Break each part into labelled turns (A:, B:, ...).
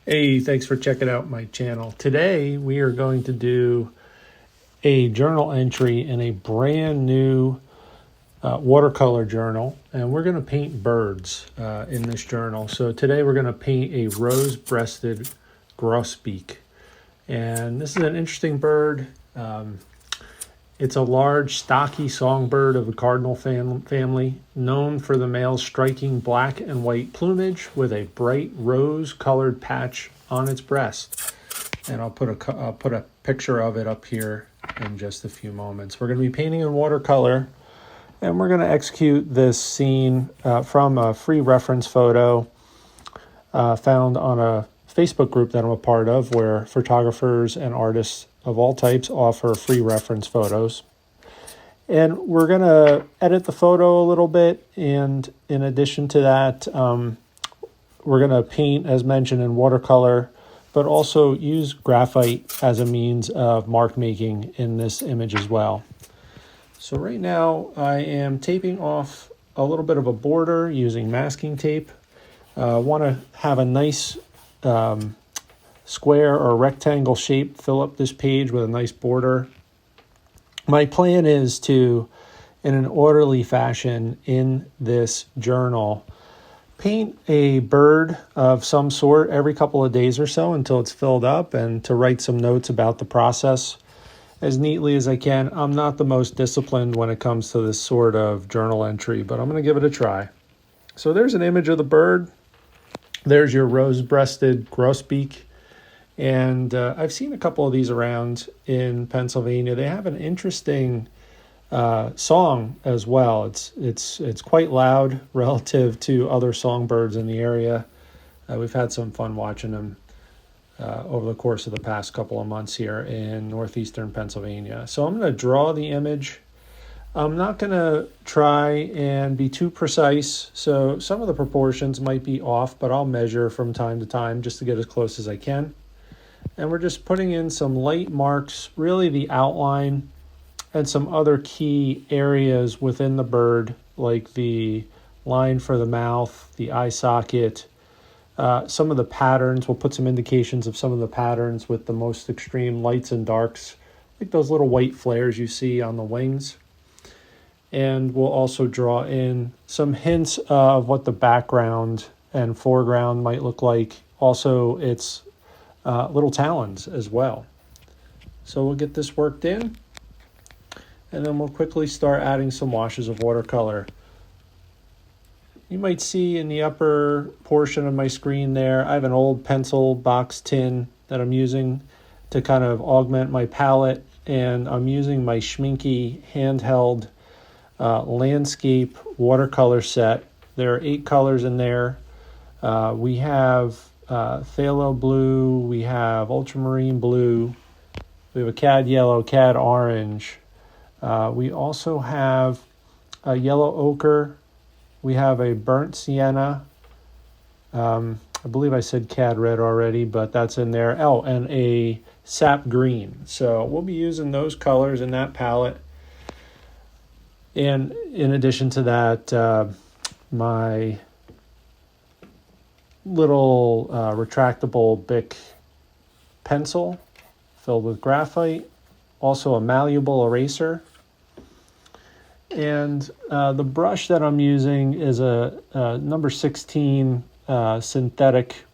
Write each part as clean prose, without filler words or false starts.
A: Hey, thanks for checking out my channel. Today we are going to do a journal entry in a brand new watercolor journal, and we're going to paint birds in this journal. So today we're going to paint a rose-breasted grosbeak, and this is an interesting bird. It's a large, stocky songbird of the cardinal family, known for the male's striking black and white plumage with a bright rose-colored patch on its breast. And I'll put a picture of it up here in just a few moments. We're going to be painting in watercolor, and we're going to execute this scene from a free reference photo found on a Facebook group that I'm a part of, where photographers and artists of all types offer free reference photos. And we're going to edit the photo a little bit, and in addition to that, we're going to paint, as mentioned, in watercolor, but also use graphite as a means of mark making in this image as well. So right now I am taping off a little bit of a border using masking tape. I want to have a nice square or rectangle shape fill up this page with a nice border. My plan is to, in an orderly fashion in this journal, paint a bird of some sort every couple of days or so until it's filled up, and to write some notes about the process as neatly as I can. I'm not the most disciplined when it comes to this sort of journal entry, but I'm going to give it a try. So there's an image of the bird. There's your rose-breasted grosbeak. And I've seen a couple of these around in Pennsylvania. They have an interesting song as well. It's quite loud relative to other songbirds in the area. We've had some fun watching them over the course of the past couple of months here in northeastern Pennsylvania. So I'm going to draw the image. I'm not going to try and be too precise, so some of the proportions might be off, but I'll measure from time to time just to get as close as I can. And we're just putting in some light marks, really the outline, and some other key areas within the bird, like the line for the mouth, the eye socket, some of the patterns. We'll put some indications of some of the patterns with the most extreme lights and darks, like those little white flares you see on the wings. And we'll also draw in some hints of what the background and foreground might look like. Also, its little talons as well. So we'll get this worked in, and then we'll quickly start adding some washes of watercolor. You might see in the upper portion of my screen there, I have an old pencil box tin that I'm using to kind of augment my palette, and I'm using my Schmincke handheld landscape watercolor set. There are 8 colors in there. We have phthalo blue, we have ultramarine blue, we have a cad yellow, cad orange. We also have a yellow ochre. We have a burnt sienna. I believe I said cad red already, but that's in there. Oh, and a sap green. So we'll be using those colors in that palette. And in addition to that, my little retractable Bic pencil filled with graphite, also a malleable eraser. And the brush that I'm using is a number 16 synthetic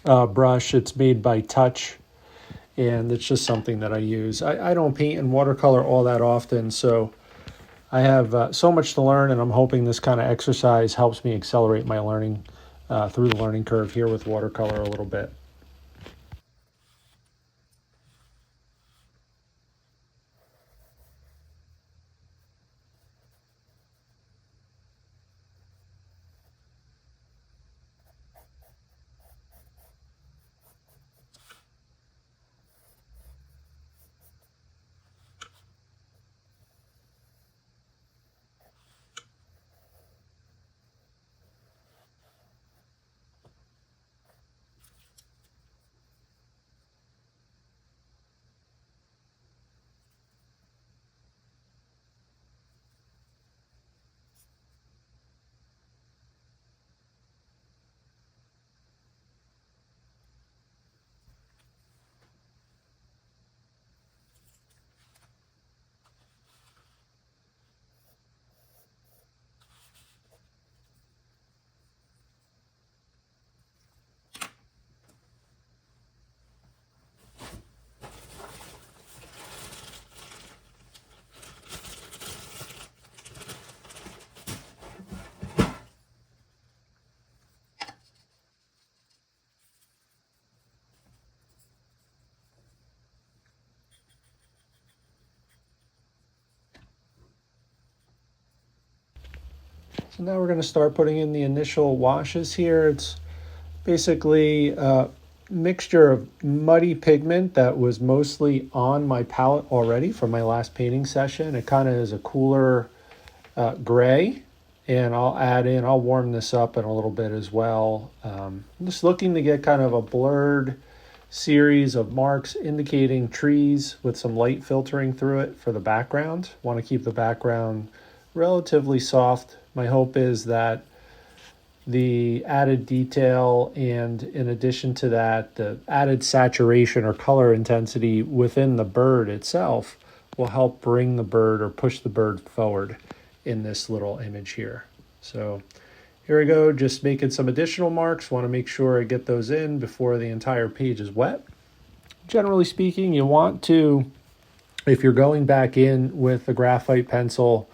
A: brush. It's made by Touch, and it's just something that I use. I don't paint in watercolor all that often, so I have so much to learn, and I'm hoping this kind of exercise helps me accelerate my learning through the learning curve here with watercolor a little bit. So now we're going to start putting in the initial washes here. It's basically a mixture of muddy pigment that was mostly on my palette already from my last painting session. It kind of is a cooler gray, and I'll warm this up in a little bit as well. I'm just looking to get kind of a blurred series of marks indicating trees with some light filtering through it for the background. Want to keep the background relatively soft. My hope is that the added detail and, in addition to that, the added saturation or color intensity within the bird itself will help bring the bird or push the bird forward in this little image here. So here we go, just making some additional marks. Want to make sure I get those in before the entire page is wet. Generally speaking, you want to, if you're going back in with a graphite pencil,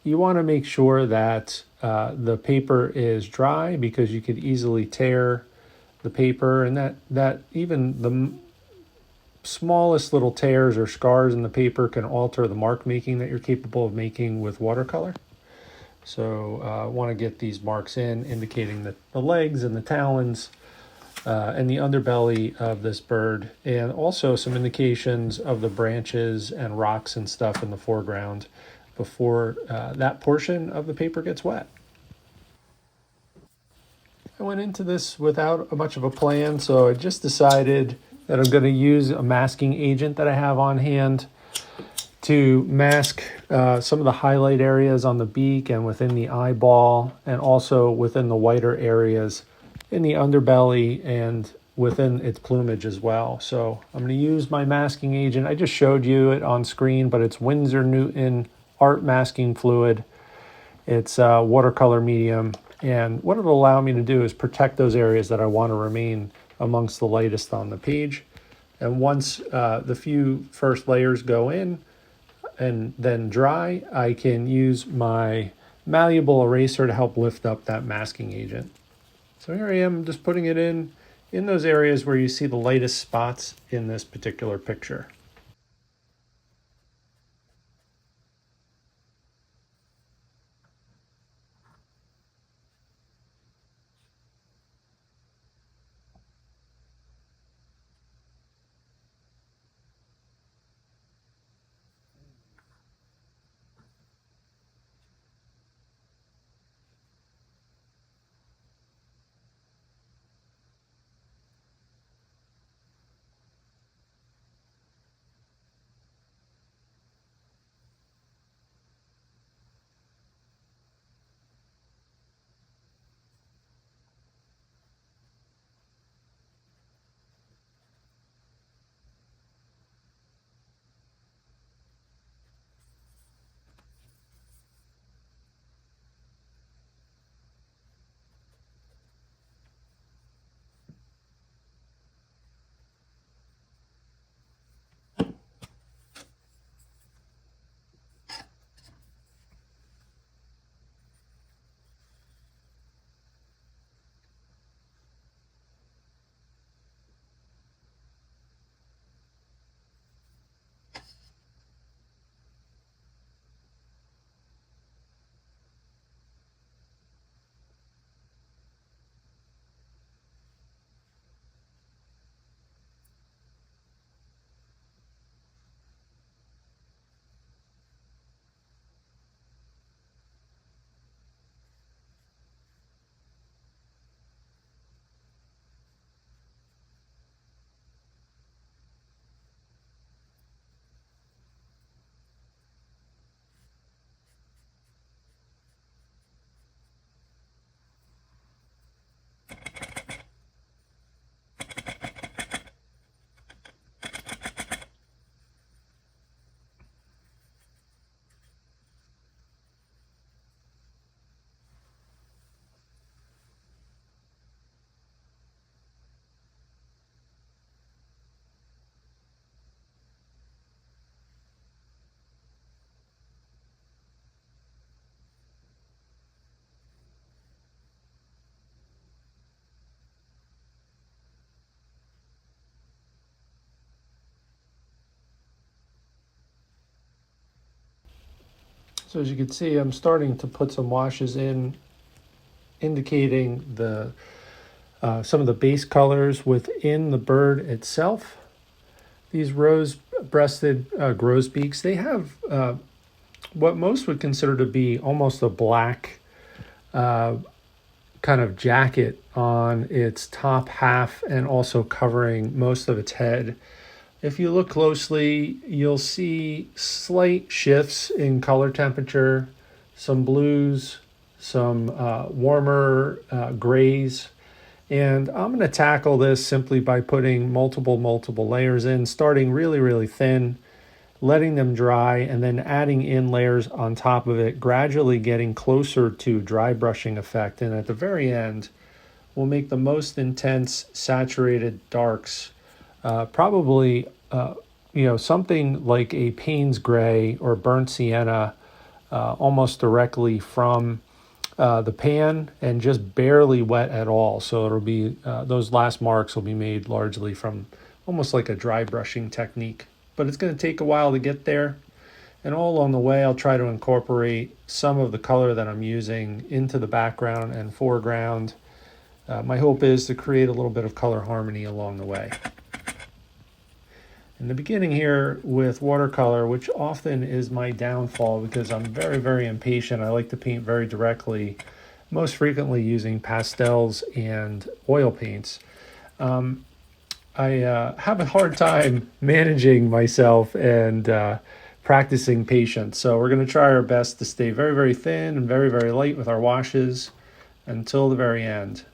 A: you want to make sure that the paper is dry, because you could easily tear the paper, and that even the smallest little tears or scars in the paper can alter the mark making that you're capable of making with watercolor. So I want to get these marks in, indicating the legs and the talons and the underbelly of this bird, and also some indications of the branches and rocks and stuff in the foreground before that portion of the paper gets wet. I went into this without much of a plan, so I just decided that I'm going to use a masking agent that I have on hand to mask some of the highlight areas on the beak and within the eyeball, and also within the whiter areas in the underbelly and within its plumage as well. So I'm going to use my masking agent. I just showed you it on screen, but it's Winsor Newton Art Masking Fluid. It's watercolor medium, and what it'll allow me to do is protect those areas that I want to remain amongst the lightest on the page. And once the few first layers go in and then dry, I can use my malleable eraser to help lift up that masking agent. So here I am, just putting it in those areas where you see the lightest spots in this particular picture. So as you can see, I'm starting to put some washes in, indicating the some of the base colors within the bird itself. These rose-breasted grosbeaks, they have what most would consider to be almost a black kind of jacket on its top half and also covering most of its head. If you look closely, you'll see slight shifts in color temperature, some blues, some warmer grays. And I'm going to tackle this simply by putting multiple layers in, starting really thin, letting them dry, and then adding in layers on top of it, gradually getting closer to dry brushing effect. And at the very end, we'll make the most intense saturated darks, probably something like a Payne's gray or burnt sienna, almost directly from the pan and just barely wet at all. So it'll be those last marks will be made largely from almost like a dry brushing technique. But it's going to take a while to get there. And all along the way, I'll try to incorporate some of the color that I'm using into the background and foreground. My hope is to create a little bit of color harmony along the way. In the beginning here with watercolor, which often is my downfall because I'm very impatient. I like to paint very directly, most frequently using pastels and oil paints. I have a hard time managing myself and practicing patience. So we're going to try our best to stay very thin and very light with our washes until the very end.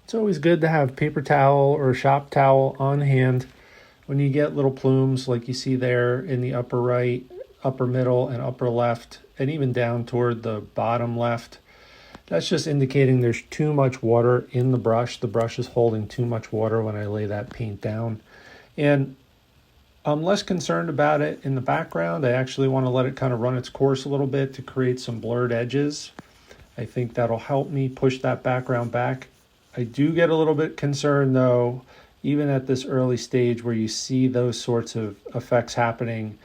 A: It's always good to have paper towel or shop towel on hand when you get little plumes like you see there in the upper right, upper middle, and upper left, and even down toward the bottom left. That's just indicating there's too much water in the brush. The brush is holding too much water when I lay that paint down. And I'm less concerned about it in the background. I actually want to let it kind of run its course a little bit to create some blurred edges. I think that'll help me push that background back. I do get a little bit concerned though, even at this early stage where you see those sorts of effects happening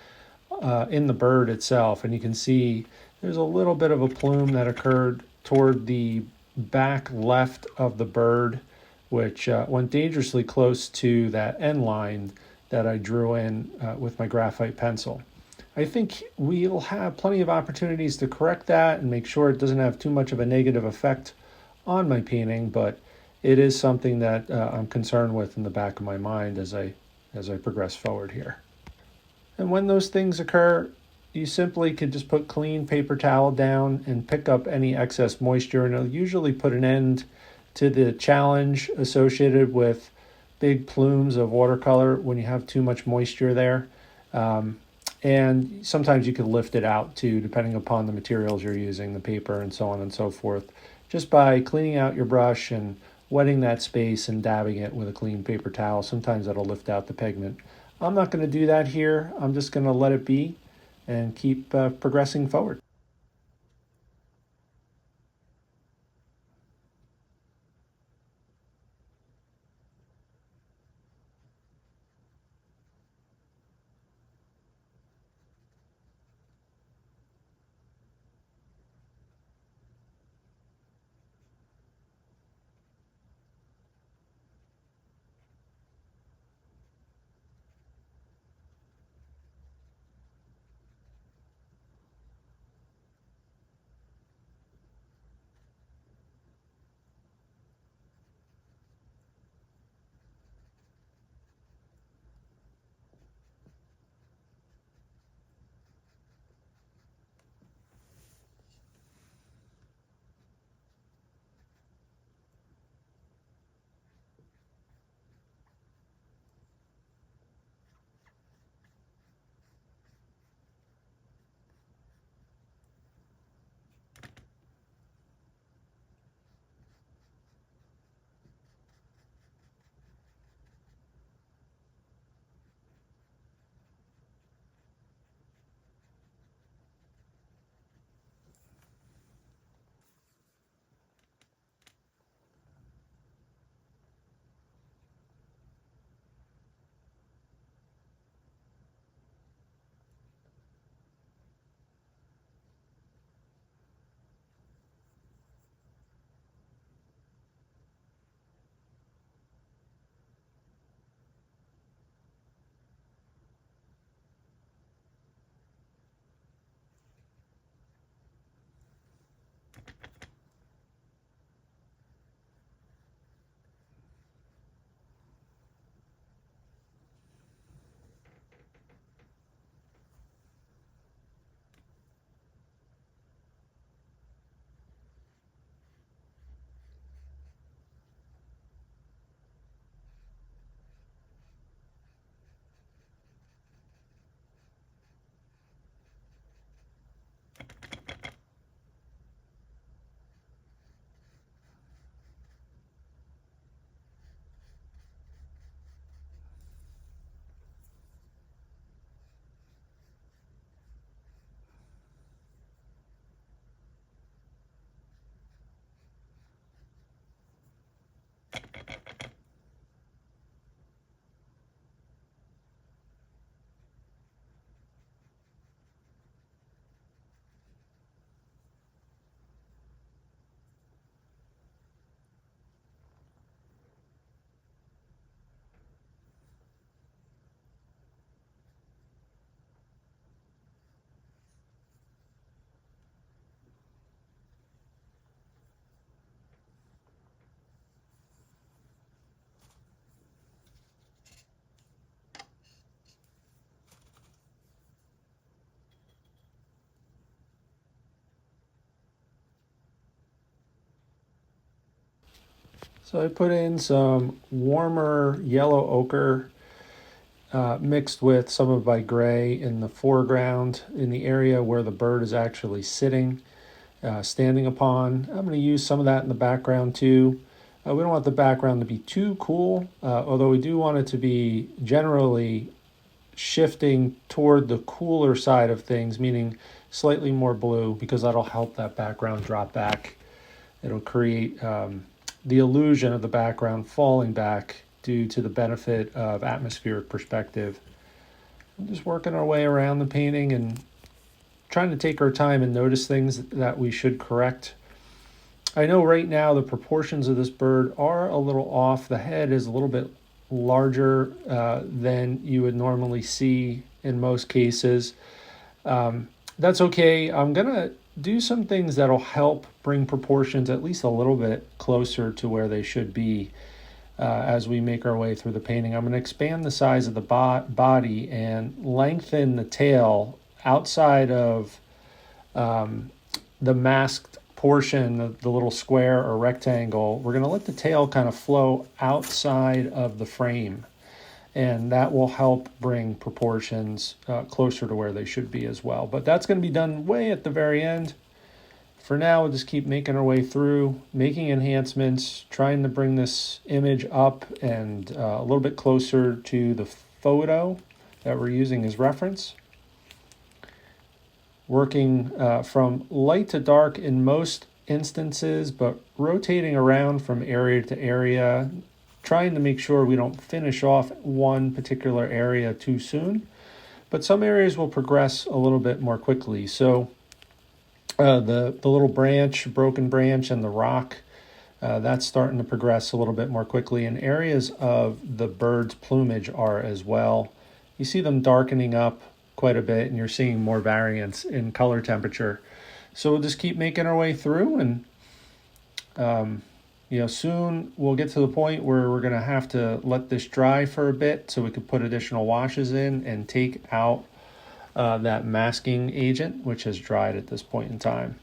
A: in the bird itself. And you can see there's a little bit of a plume that occurred toward the back left of the bird, which went dangerously close to that end line that I drew in with my graphite pencil. I think we'll have plenty of opportunities to correct that and make sure it doesn't have too much of a negative effect on my painting, but it is something that I'm concerned with in the back of my mind as I progress forward here. And when those things occur, you simply could just put clean paper towel down and pick up any excess moisture, and it'll usually put an end to the challenge associated with big plumes of watercolor when you have too much moisture there. And sometimes you can lift it out too, depending upon the materials you're using, the paper and so on and so forth, just by cleaning out your brush and wetting that space and dabbing it with a clean paper towel. Sometimes that'll lift out the pigment. I'm not going to do that here. I'm just going to let it be and keep progressing forward. So I put in some warmer yellow ochre mixed with some of my gray in the foreground in the area where the bird is actually sitting, standing upon. I'm going to use some of that in the background too. We don't want the background to be too cool, although we do want it to be generally shifting toward the cooler side of things, meaning slightly more blue, because that'll help that background drop back. It'll create the illusion of the background falling back due to the benefit of atmospheric perspective. I'm just working our way around the painting and trying to take our time and notice things that we should correct. I know right now the proportions of this bird are a little off. The head is a little bit larger than you would normally see in most cases. That's okay. I'm going to do some things that'll help bring proportions at least a little bit closer to where they should be as we make our way through the painting. I'm going to expand the size of the body and lengthen the tail outside of the masked portion, the little square or rectangle. We're going to let the tail kind of flow outside of the frame, and that will help bring proportions closer to where they should be as well. But that's going to be done way at the very end. For now, we'll just keep making our way through, making enhancements, trying to bring this image up and a little bit closer to the photo that we're using as reference. Working from light to dark in most instances, but rotating around from area to area, trying to make sure we don't finish off one particular area too soon. But some areas will progress a little bit more quickly. So the little branch, broken branch, and the rock, that's starting to progress a little bit more quickly. And areas of the bird's plumage are as well. You see them darkening up quite a bit, and you're seeing more variance in color temperature. So we'll just keep making our way through, and soon we'll get to the point where we're going to have to let this dry for a bit so we can put additional washes in and take out that masking agent, which has dried at this point in time.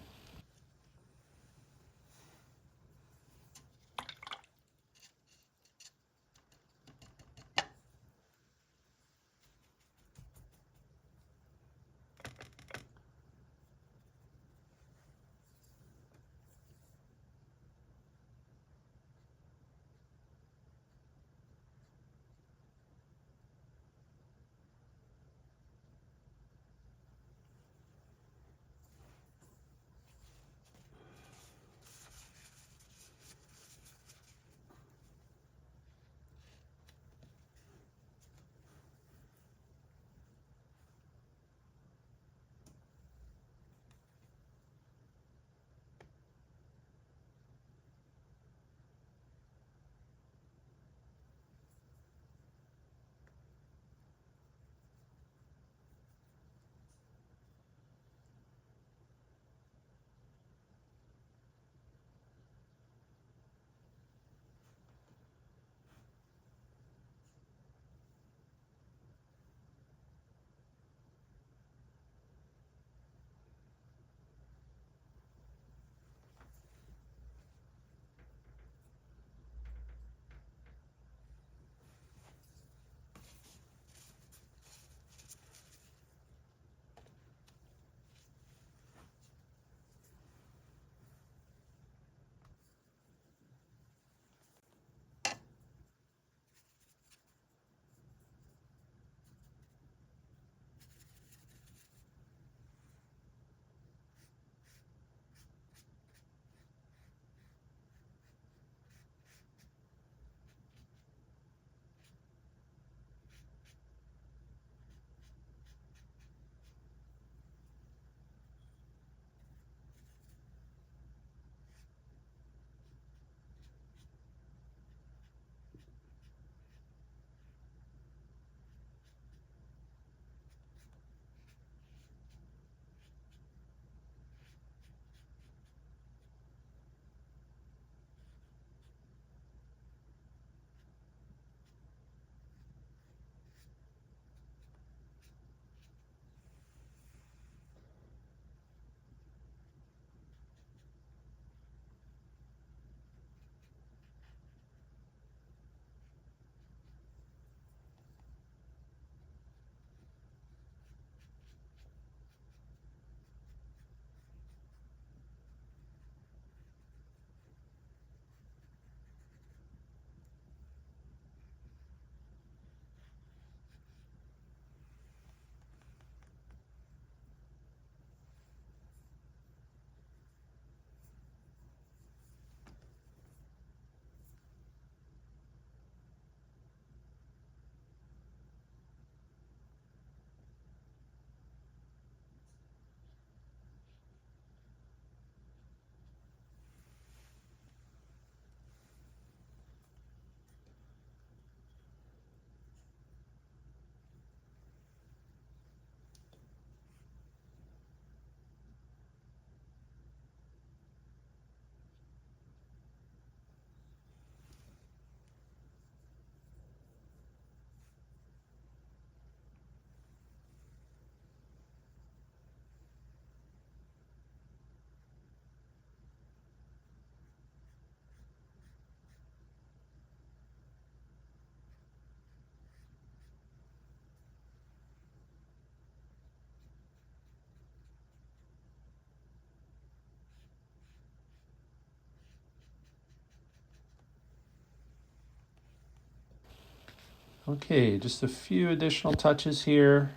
A: Okay, just a few additional touches here.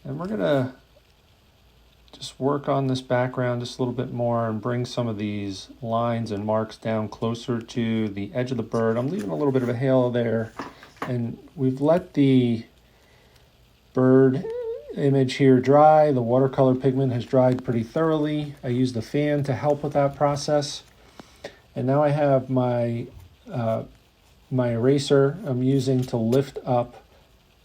A: And we're gonna just work on this background just a little bit more and bring some of these lines and marks down closer to the edge of the bird. I'm leaving a little bit of a halo there, and we've let the bird image here dry. The watercolor pigment has dried pretty thoroughly. I used the fan to help with that process. And now I have my my eraser I'm using to lift up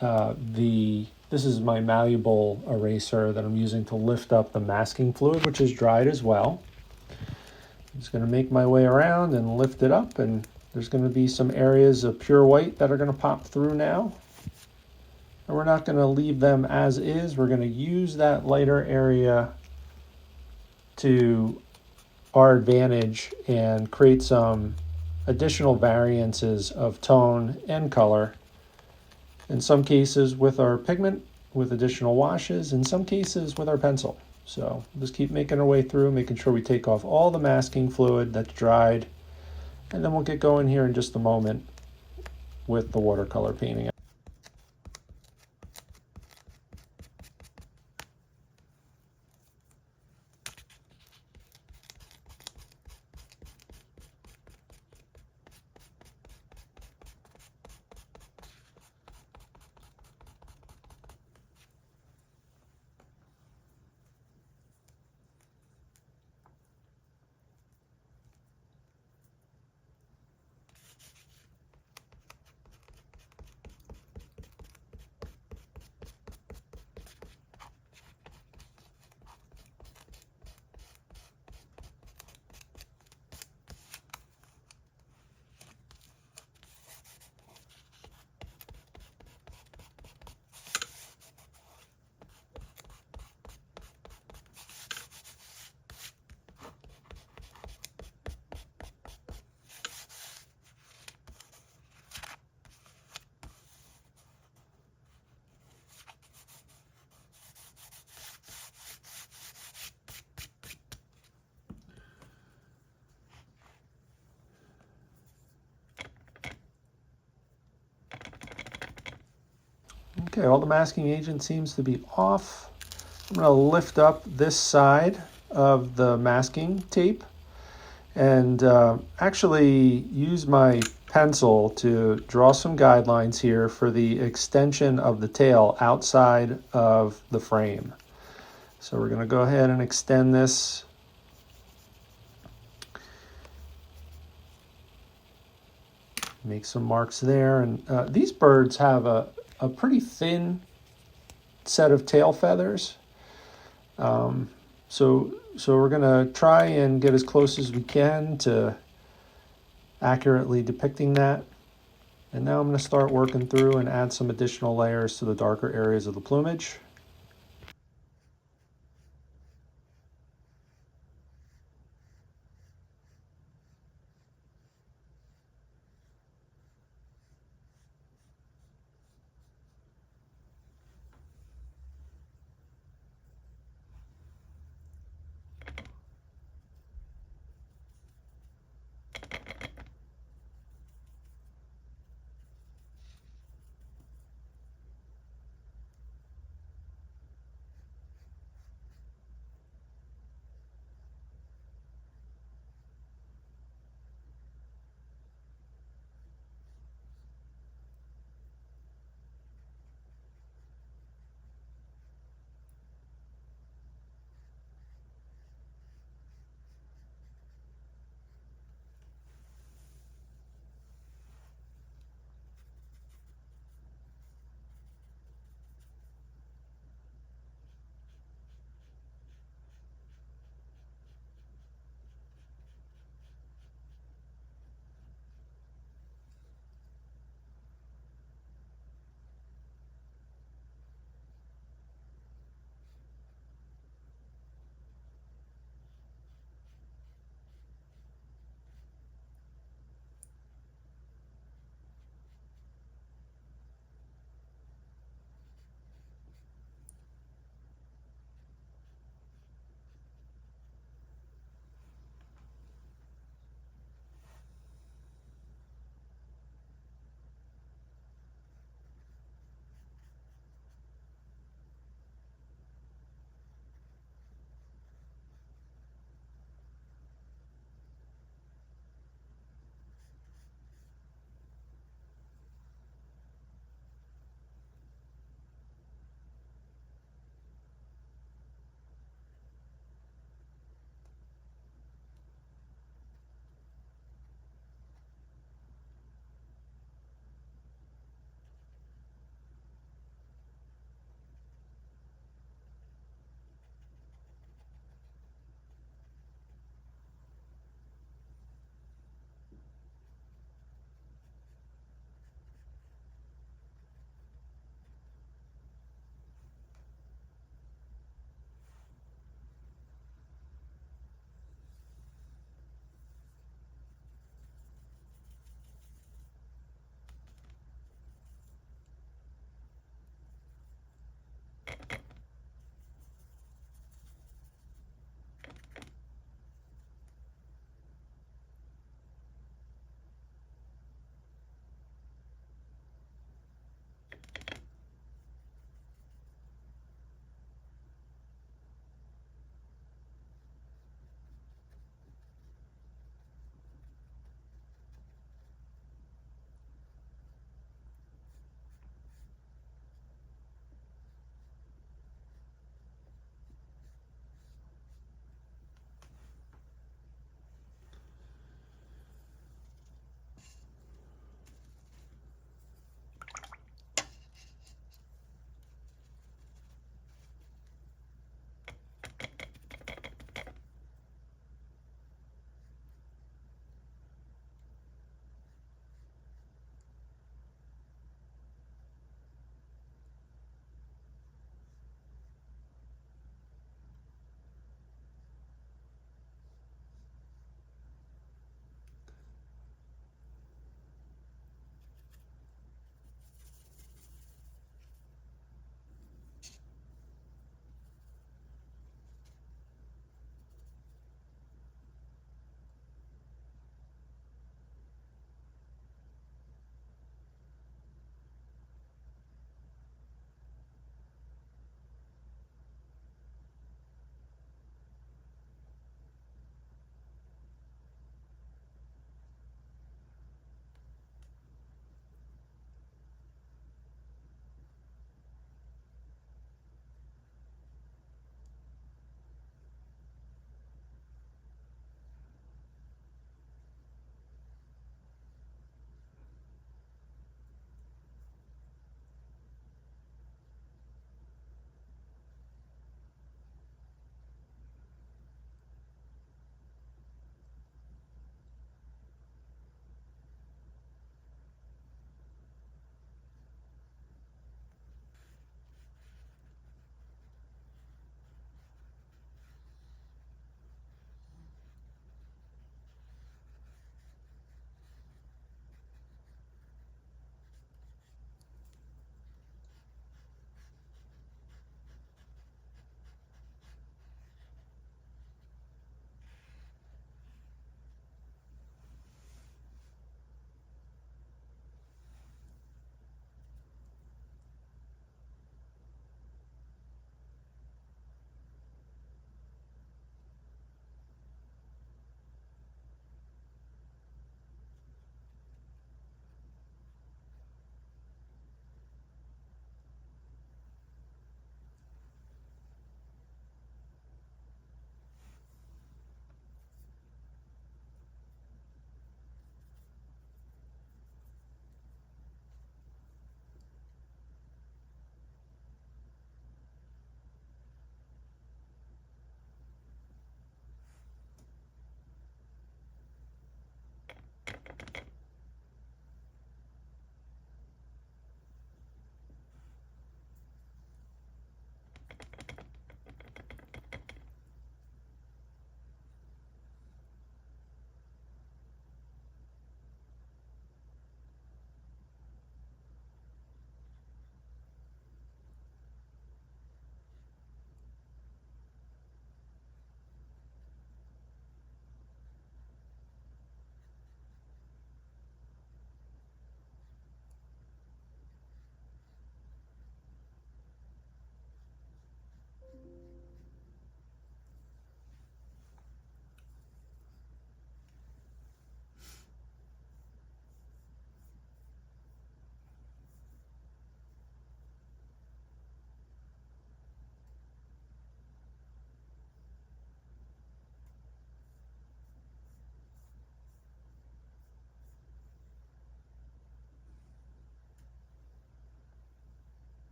A: this is my malleable eraser that I'm using to lift up the masking fluid, which is dried as well. I'm just going to make my way around and lift it up, and there's going to be some areas of pure white that are going to pop through now. And we're not going to leave them as is. We're going to use that lighter area to our advantage and create some additional variances of tone and color. In some cases with our pigment, with additional washes, in some cases with our pencil. So just keep making our way through, making sure we take off all the masking fluid that's dried, and then we'll get going here in just a moment with the watercolor painting. Okay, all the masking agent seems to be off. I'm going to lift up this side of the masking tape and actually use my pencil to draw some guidelines here for the extension of the tail outside of the frame. So we're going to go ahead and extend this. Make some marks there. And these birds have a pretty thin set of tail feathers. So we're going to try and get as close as we can to accurately depicting that. And now I'm going to start working through and add some additional layers to the darker areas of the plumage.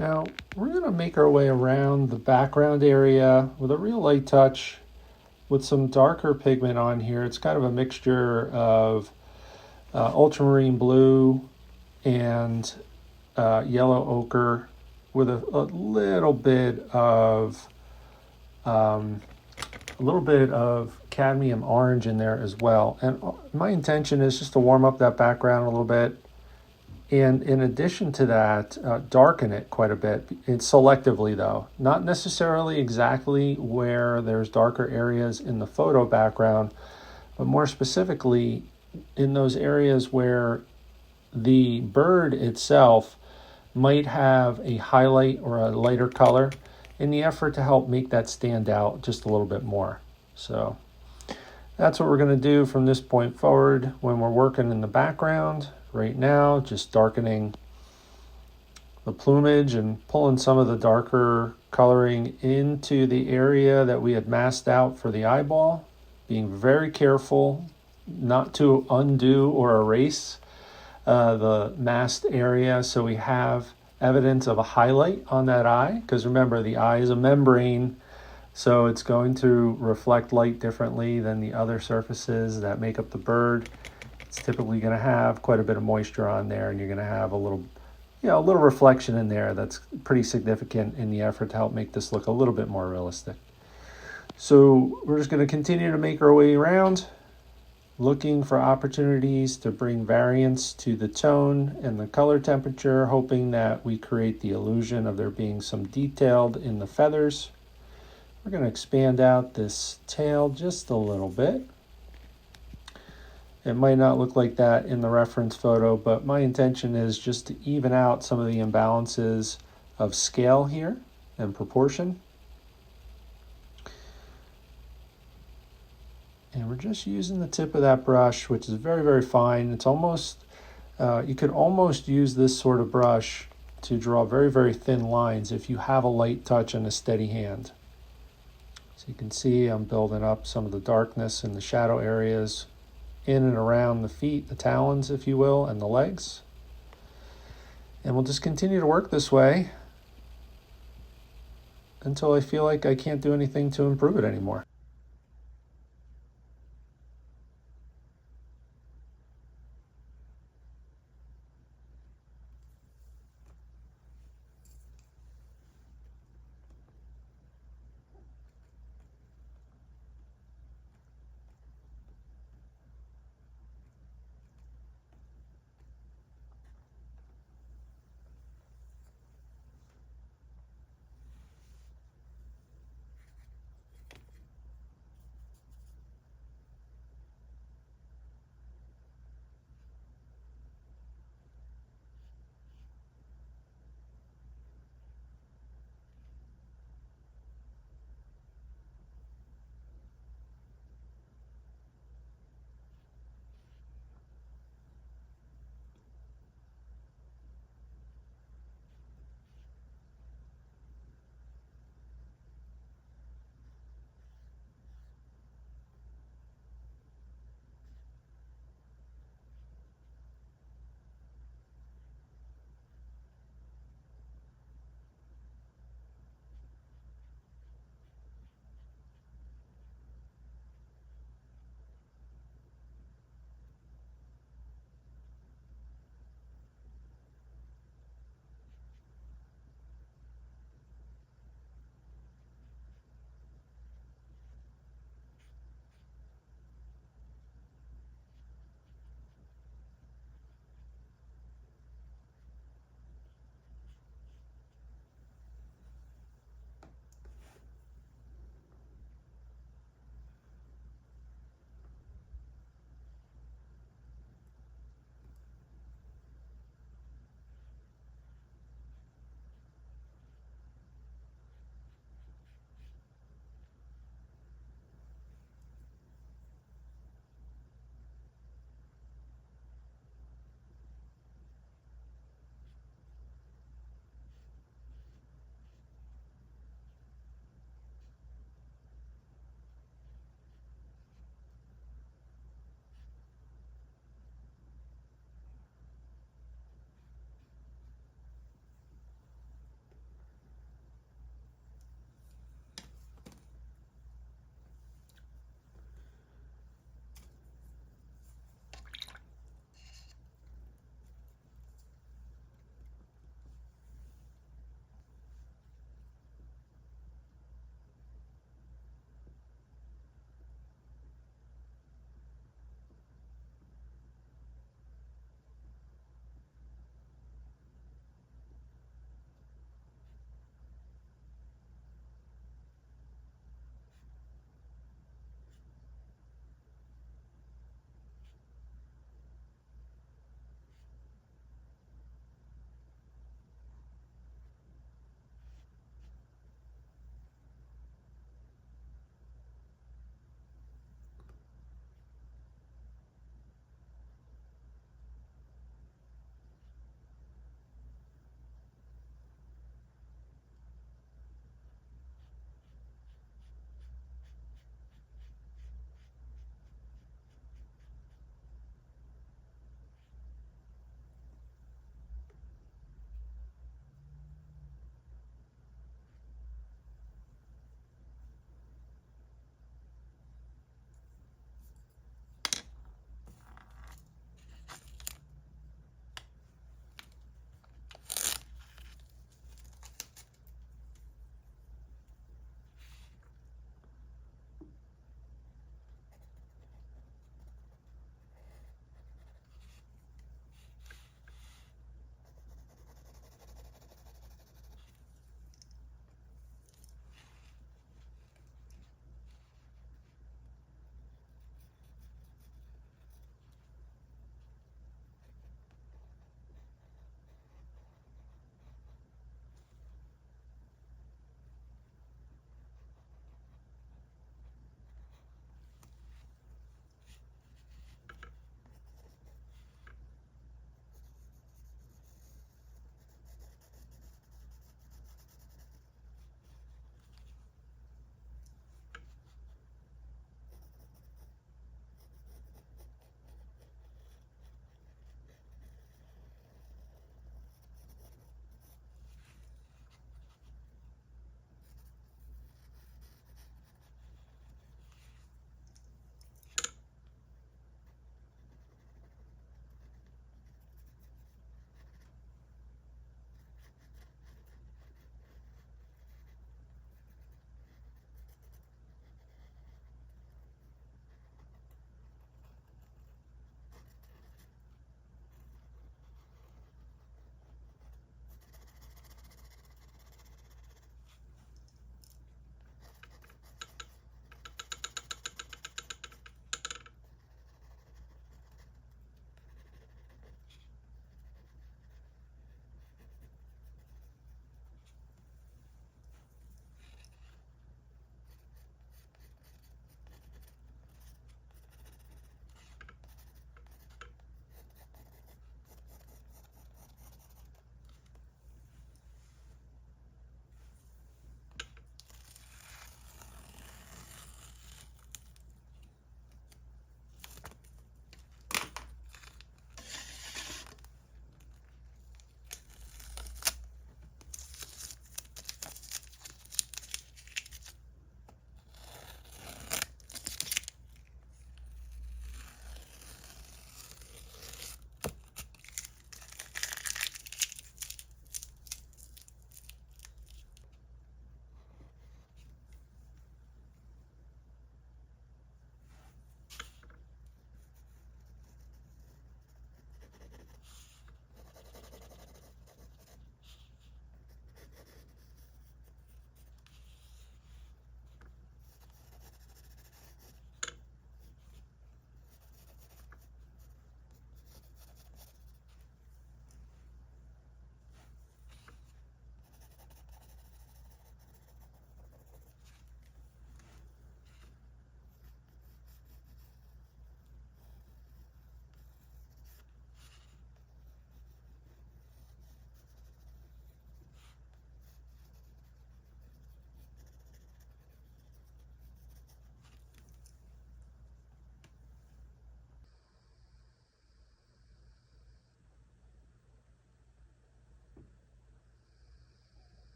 A: Now, we're going to make our way around the background area with a real light touch with some darker pigment on here. It's kind of a mixture of ultramarine blue and yellow ochre with a little bit of cadmium orange in there as well. And my intention is just to warm up that background a little bit. And in addition to that, darken it quite a bit. It's selectively though, not necessarily exactly where there's darker areas in the photo background, but more specifically in those areas where the bird itself might have a highlight or a lighter color in the effort to help make that stand out just a little bit more. So that's what we're going to do from this point forward when we're working in the background. Right now, just darkening the plumage and pulling some of the darker coloring into the area that we had masked out for the eyeball, being very careful not to undo or erase the masked area so we have evidence of a highlight on that eye, because remember, the eye is a membrane, so it's going to reflect light differently than the other surfaces that make up the bird. It's typically going to have quite a bit of moisture on there, and you're going to have a little reflection in there that's pretty significant in the effort to help make this look a little bit more realistic. So we're just going to continue to make our way around, looking for opportunities to bring variance to the tone and the color temperature, hoping that we create the illusion of there being some detailed in the feathers. We're going to expand out this tail just a little bit. It might not look like that in the reference photo, but my intention is just to even out some of the imbalances of scale here and proportion. And we're just using the tip of that brush, which is very, very fine. It's almost, you could almost use this sort of brush to draw very, very thin lines if you have a light touch and a steady hand. So you can see I'm building up some of the darkness in the shadow areas in and around the feet, the talons, if you will, and the legs. And we'll just continue to work this way until I feel like I can't do anything to improve it anymore.